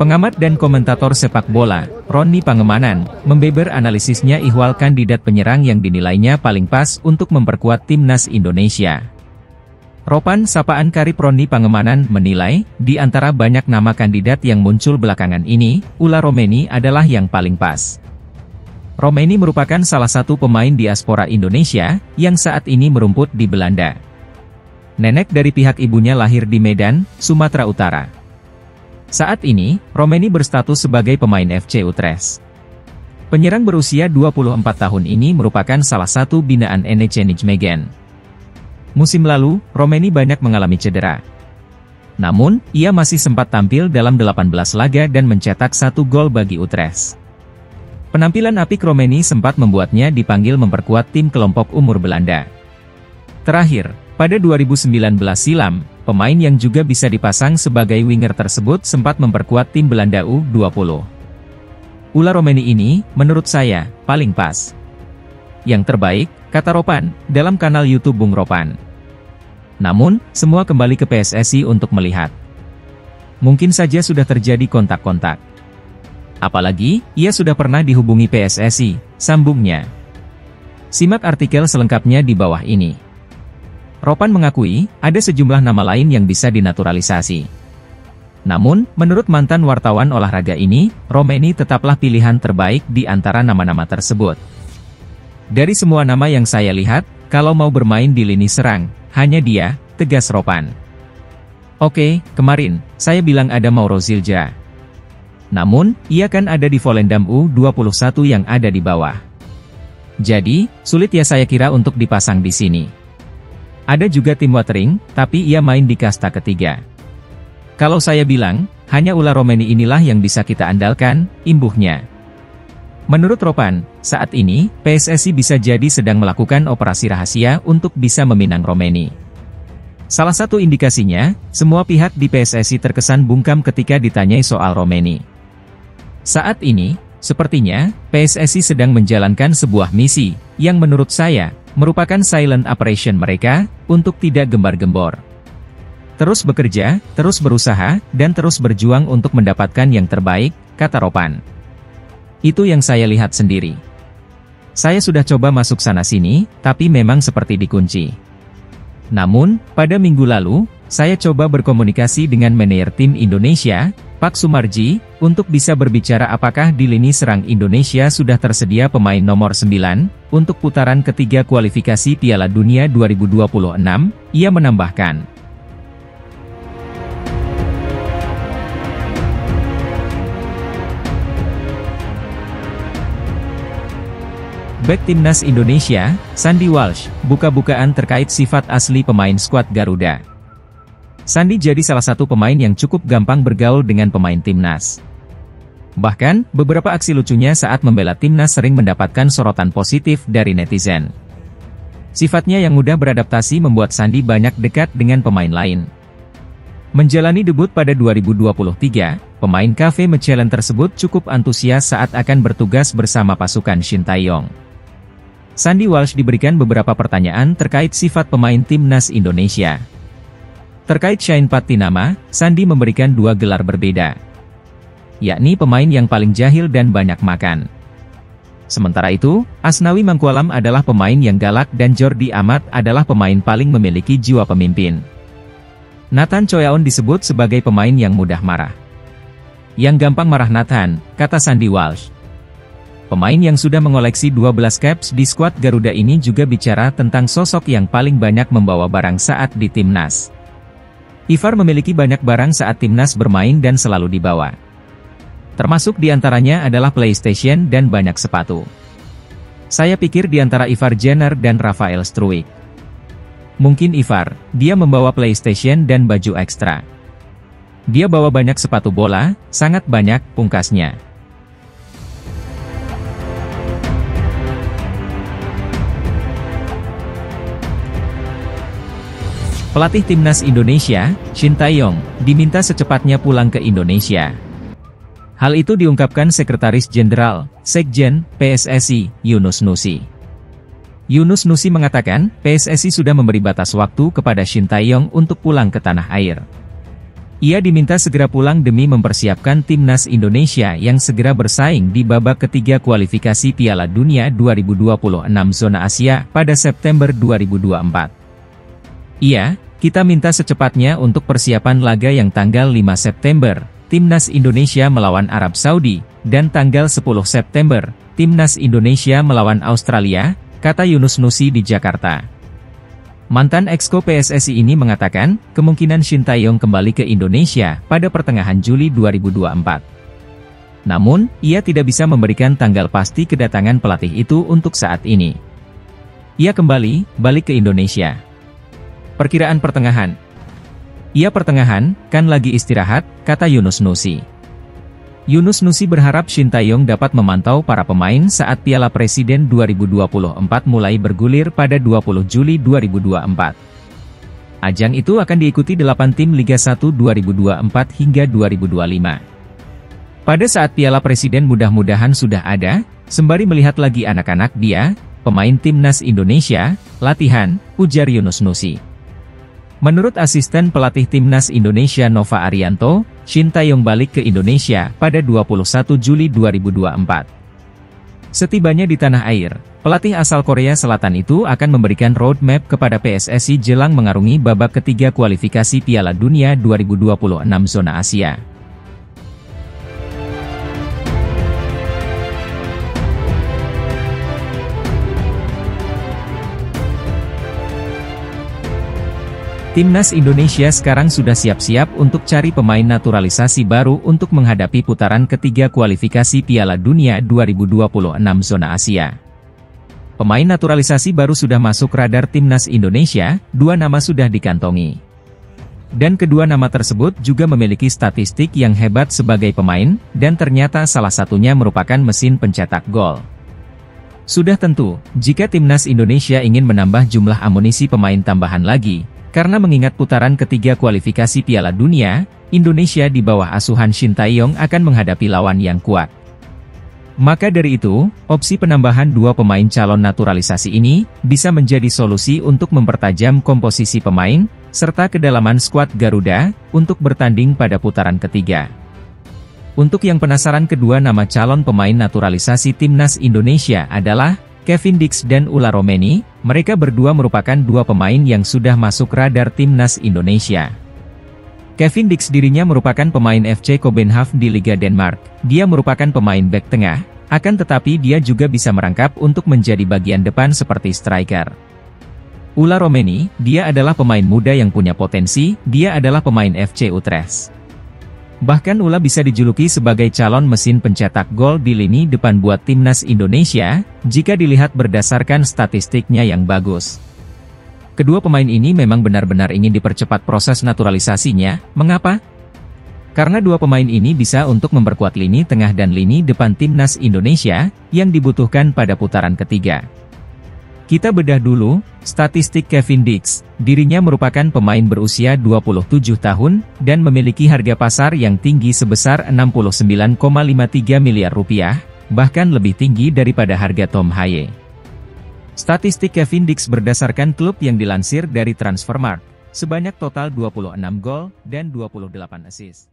Pengamat dan komentator sepak bola, Ronny Pangemanan, membeber analisisnya ihwal kandidat penyerang yang dinilainya paling pas untuk memperkuat timnas Indonesia. Ropan sapaan karib Ronny Pangemanan menilai, di antara banyak nama kandidat yang muncul belakangan ini, Ula Romeni adalah yang paling pas. Romeni merupakan salah satu pemain diaspora Indonesia, yang saat ini merumput di Belanda. Nenek dari pihak ibunya lahir di Medan, Sumatera Utara. Saat ini, Romeni berstatus sebagai pemain FC Utrecht. Penyerang berusia 24 tahun ini merupakan salah satu binaan NEC Nijmegen. Musim lalu, Romeni banyak mengalami cedera. Namun, ia masih sempat tampil dalam 18 laga dan mencetak 1 gol bagi Utrecht. Penampilan apik Romeni sempat membuatnya dipanggil memperkuat tim kelompok umur Belanda. Terakhir, pada 2019 silam, pemain yang juga bisa dipasang sebagai winger tersebut sempat memperkuat tim Belanda U20. Ula Romeni ini, menurut saya, paling pas. Yang terbaik, kata Ropan, dalam kanal YouTube Bung Ropan. Namun, semua kembali ke PSSI untuk melihat. Mungkin saja sudah terjadi kontak-kontak. Apalagi, ia sudah pernah dihubungi PSSI, sambungnya. Simak artikel selengkapnya di bawah ini. Ropan mengakui, ada sejumlah nama lain yang bisa dinaturalisasi. Namun, menurut mantan wartawan olahraga ini, Romeni tetaplah pilihan terbaik di antara nama-nama tersebut. Dari semua nama yang saya lihat, kalau mau bermain di lini serang, hanya dia, tegas Ropan. Oke, kemarin, saya bilang ada Mauro Zilja. Namun, ia kan ada di Volendam U21 yang ada di bawah. Jadi, sulit ya saya kira untuk dipasang di sini. Ada juga tim Watering, tapi ia main di kasta ketiga. Kalau saya bilang, hanya Ula Romeni inilah yang bisa kita andalkan, imbuhnya. Menurut Ropan, saat ini, PSSI bisa jadi sedang melakukan operasi rahasia untuk bisa meminang Romeni. Salah satu indikasinya, semua pihak di PSSI terkesan bungkam ketika ditanyai soal Romeni. Saat ini, sepertinya, PSSI sedang menjalankan sebuah misi, yang menurut saya, merupakan silent operation mereka, untuk tidak gembar-gembor. Terus bekerja, terus berusaha, dan terus berjuang untuk mendapatkan yang terbaik, kata Ropan. Itu yang saya lihat sendiri. Saya sudah coba masuk sana-sini, tapi memang seperti dikunci. Namun, pada minggu lalu, saya coba berkomunikasi dengan manajer tim Indonesia, Pak Sumarji, untuk bisa berbicara apakah di lini serang Indonesia sudah tersedia pemain nomor 9, untuk putaran ketiga kualifikasi Piala Dunia 2026, ia menambahkan. Bek Timnas Indonesia, Sandy Walsh, buka-bukaan terkait sifat asli pemain skuad Garuda. Sandy jadi salah satu pemain yang cukup gampang bergaul dengan pemain timnas. Bahkan, beberapa aksi lucunya saat membela timnas sering mendapatkan sorotan positif dari netizen. Sifatnya yang mudah beradaptasi membuat Sandy banyak dekat dengan pemain lain. Menjalani debut pada 2023, pemain KV Mechelen tersebut cukup antusias saat akan bertugas bersama pasukan Shin Taeyong. Sandy Walsh diberikan beberapa pertanyaan terkait sifat pemain timnas Indonesia. Terkait Shane Patinama, Sandy memberikan 2 gelar berbeda. Yakni pemain yang paling jahil dan banyak makan. Sementara itu, Asnawi Mangkualam adalah pemain yang galak dan Jordi Amat adalah pemain paling memiliki jiwa pemimpin. Nathan Choyaon disebut sebagai pemain yang mudah marah. Yang gampang marah Nathan, kata Sandy Walsh. Pemain yang sudah mengoleksi 12 caps di skuad Garuda ini juga bicara tentang sosok yang paling banyak membawa barang saat di timnas. Ivar memiliki banyak barang saat timnas bermain dan selalu dibawa. Termasuk diantaranya adalah PlayStation dan banyak sepatu. Saya pikir diantara Ivar Jenner dan Rafael Struijk. Mungkin Ivar, dia membawa PlayStation dan baju ekstra. Dia bawa banyak sepatu bola, sangat banyak, pungkasnya. Pelatih timnas Indonesia, Shin Taeyong, diminta secepatnya pulang ke Indonesia. Hal itu diungkapkan Sekretaris Jenderal, Sekjen, PSSI, Yunus Nusi. Yunus Nusi mengatakan, PSSI sudah memberi batas waktu kepada Shin Tae-yong untuk pulang ke tanah air. Ia diminta segera pulang demi mempersiapkan timnas Indonesia yang segera bersaing di babak ketiga kualifikasi Piala Dunia 2026 zona Asia pada September 2024. Kita minta secepatnya untuk persiapan laga yang tanggal 5 September, Timnas Indonesia melawan Arab Saudi, dan tanggal 10 September, Timnas Indonesia melawan Australia, kata Yunus Nusi di Jakarta. Mantan Exco PSSI ini mengatakan, kemungkinan Shin Tae-yong kembali ke Indonesia pada pertengahan Juli 2024. Namun, ia tidak bisa memberikan tanggal pasti kedatangan pelatih itu untuk saat ini. Ia balik ke Indonesia. Perkiraan pertengahan. Ia pertengahan, kan lagi istirahat, kata Yunus Nusi. Yunus Nusi berharap Shin Tae-yong dapat memantau para pemain saat Piala Presiden 2024 mulai bergulir pada 20 Juli 2024. Ajang itu akan diikuti 8 tim Liga 1 2024 hingga 2025. Pada saat Piala Presiden mudah-mudahan sudah ada, sembari melihat lagi anak-anak dia, pemain timnas Indonesia, latihan, ujar Yunus Nusi. Menurut asisten pelatih timnas Indonesia Nova Arianto, Shin Tae-yong balik ke Indonesia pada 21 Juli 2024. Setibanya di tanah air, pelatih asal Korea Selatan itu akan memberikan roadmap kepada PSSI jelang mengarungi babak ketiga kualifikasi Piala Dunia 2026 zona Asia. Timnas Indonesia sekarang sudah siap-siap untuk cari pemain naturalisasi baru untuk menghadapi putaran ketiga kualifikasi Piala Dunia 2026 zona Asia. Pemain naturalisasi baru sudah masuk radar Timnas Indonesia, 2 nama sudah dikantongi. Dan kedua nama tersebut juga memiliki statistik yang hebat sebagai pemain, dan ternyata salah satunya merupakan mesin pencetak gol. Sudah tentu, jika Timnas Indonesia ingin menambah jumlah amunisi pemain tambahan lagi, karena mengingat putaran ketiga kualifikasi Piala Dunia, Indonesia di bawah asuhan Shin Tae-yong akan menghadapi lawan yang kuat. Maka dari itu, opsi penambahan 2 pemain calon naturalisasi ini, bisa menjadi solusi untuk mempertajam komposisi pemain, serta kedalaman skuad Garuda, untuk bertanding pada putaran ketiga. Untuk yang penasaran, kedua nama calon pemain naturalisasi Timnas Indonesia adalah Kevin Dix dan Ula Romeni. Mereka berdua merupakan 2 pemain yang sudah masuk radar Timnas Indonesia. Kevin Dix dirinya merupakan pemain FC Copenhagen di Liga Denmark. Dia merupakan pemain bek tengah, akan tetapi dia juga bisa merangkap untuk menjadi bagian depan seperti striker. Ula Romeni, dia adalah pemain muda yang punya potensi, dia adalah pemain FC Utrecht. Bahkan Ula bisa dijuluki sebagai calon mesin pencetak gol di lini depan buat Timnas Indonesia, jika dilihat berdasarkan statistiknya yang bagus. Kedua pemain ini memang benar-benar ingin dipercepat proses naturalisasinya. Mengapa? Karena 2 pemain ini bisa untuk memperkuat lini tengah dan lini depan Timnas Indonesia, yang dibutuhkan pada putaran ketiga. Kita bedah dulu, statistik Kevin Dix. Dirinya merupakan pemain berusia 27 tahun, dan memiliki harga pasar yang tinggi sebesar 69,53 miliar rupiah, bahkan lebih tinggi daripada harga Tom Haye. Statistik Kevin Dix berdasarkan klub yang dilansir dari Transfermarkt, sebanyak total 26 gol, dan 28 assist.